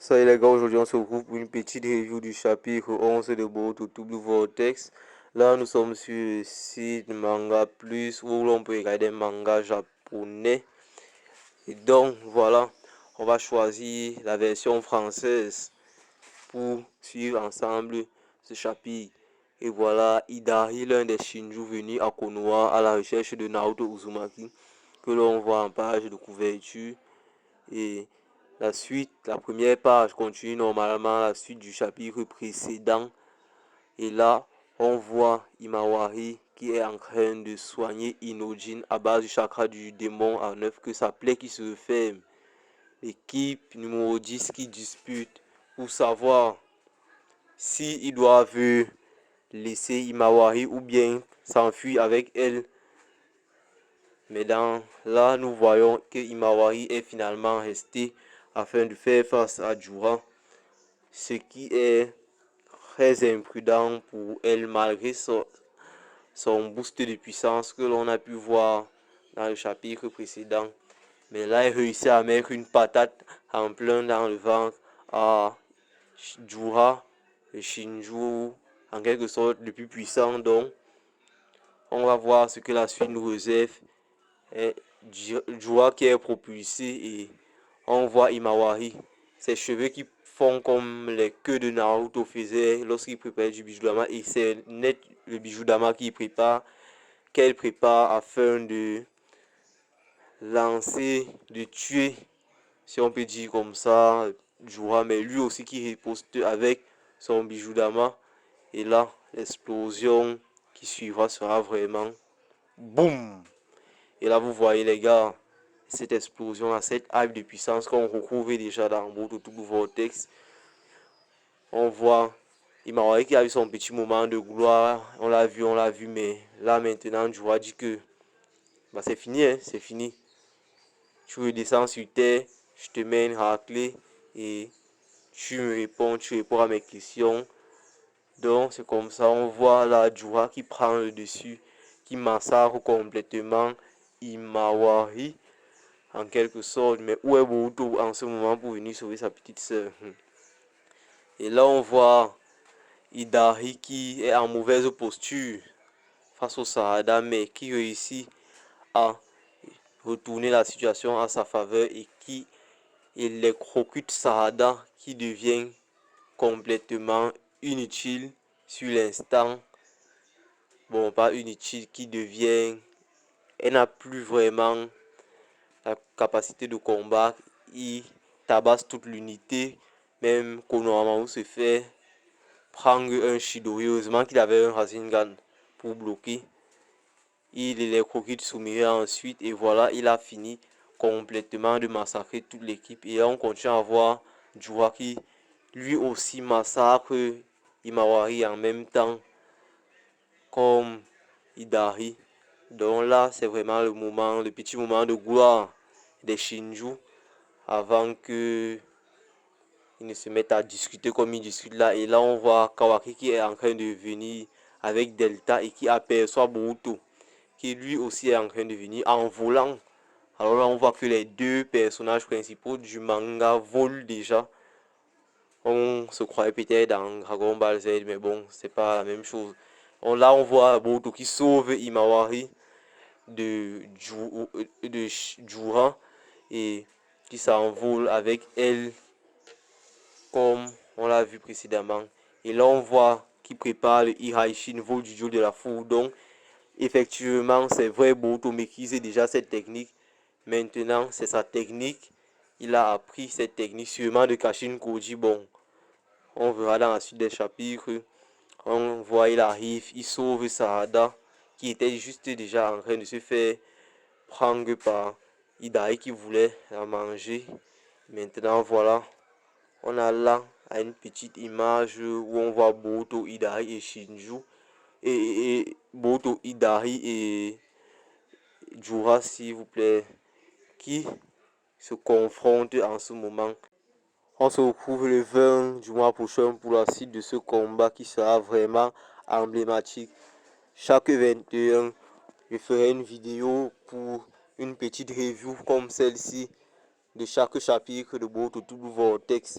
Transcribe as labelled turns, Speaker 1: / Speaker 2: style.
Speaker 1: Salut les gars, aujourd'hui on se retrouve pour une petite review du chapitre 11 de Boruto Double Vortex. Là nous sommes sur le site Manga Plus où l'on peut regarder un manga japonais. Et donc voilà, on va choisir la version française pour suivre ensemble ce chapitre. Et voilà, Hidari, l'un des Shinju venus à Konoha à la recherche de Naruto Uzumaki, que l'on voit en page de couverture. Et la suite, la première page continue normalement la suite du chapitre précédent. Et là, on voit Imawari qui est en train de soigner Inojin à base du chakra du démon en œuvre, que sa plaie qui se referme. L'équipe numéro 10 qui dispute pour savoir si ils doivent laisser Imawari ou bien s'enfuir avec elle. Mais là, nous voyons que Imawari est finalement resté afin de faire face à Jura, ce qui est très imprudent pour elle malgré son boost de puissance que l'on a pu voir dans le chapitre précédent. Mais là, elle réussit à mettre une patate en plein dans le ventre à Jura, le Shinju, en quelque sorte le plus puissant. Donc, on va voir ce que la suite nous réserve. Et Jura qui est propulsé et on voit Imawari, ses cheveux qui font comme les queues de Naruto faisait lorsqu'il préparait du Bijudama, et c'est net le Bijudama qu'elle prépare afin de lancer, de tuer, si on peut dire comme ça, Jura, mais lui aussi qui riposte avec son Bijudama. Et là, l'explosion qui suivra sera vraiment boum. Et là, vous voyez les gars, cette explosion, cette hype de puissance qu'on retrouve déjà dans Boruto Double Vortex. On voit Imawari qui a eu son petit moment de gloire. On l'a vu, mais là maintenant, je vois dire que bah, c'est fini, hein, c'est fini. Tu redescends sur terre, je te mets une raclée et tu réponds à mes questions. Donc c'est comme ça, on voit la Jura qui prend le dessus, qui massacre complètement Imawari en quelque sorte. Mais où est Boruto en ce moment pour venir sauver sa petite soeur? Et là on voit Hidari qui est en mauvaise posture face au Sarada, mais qui réussit à retourner la situation à sa faveur et qui électrocute Sarada qui devient complètement inutile sur l'instant. Bon, pas inutile, qui devient... Elle n'a plus vraiment la capacité de combat. Il tabasse toute l'unité. Même Konohamaru se fait prendre un Shidori. Heureusement qu'il avait un Rasengan pour bloquer. Il électrocute Sumire ensuite. Et voilà, il a fini complètement de massacrer toute l'équipe. Et là, on continue à voir Jura qui lui aussi massacre Imawari en même temps comme Hidari. Donc là, c'est vraiment le petit moment de gloire des Shinju avant que ils ne se mettent à discuter comme ils discutent là. Et là, on voit Kawaki qui est en train de venir avec Delta et qui aperçoit Boruto, qui lui aussi est en train de venir en volant. Alors là, on voit que les deux personnages principaux du manga volent déjà. On se croyait peut-être dans Dragon Ball Z, mais bon, c'est pas la même chose. Là, on voit Boruto qui sauve Imawari de Jura et qui s'envole avec elle comme on l'a vu précédemment. Et là on voit qu'il prépare le Ihaishi vol du jour de la foudre. Donc effectivement c'est vrai, Boruto maîtrisait déjà cette technique. Maintenant c'est sa technique. Il a appris cette technique sûrement de Kashin Koji. Bon, on verra dans la suite des chapitres. On voit il arrive, il sauve Sarada qui était juste déjà en train de se faire prendre par Hidari qui voulait la manger. Maintenant voilà, on a là une petite image où on voit Boruto, Hidari et Shinju. Et Boruto, Hidari et Jura, s'il vous plaît, qui se confrontent en ce moment. On se retrouve le 20 du mois prochain pour la suite de ce combat qui sera vraiment emblématique. Chaque 21, je ferai une vidéo pour une petite review comme celle-ci de chaque chapitre de votre tout vortex.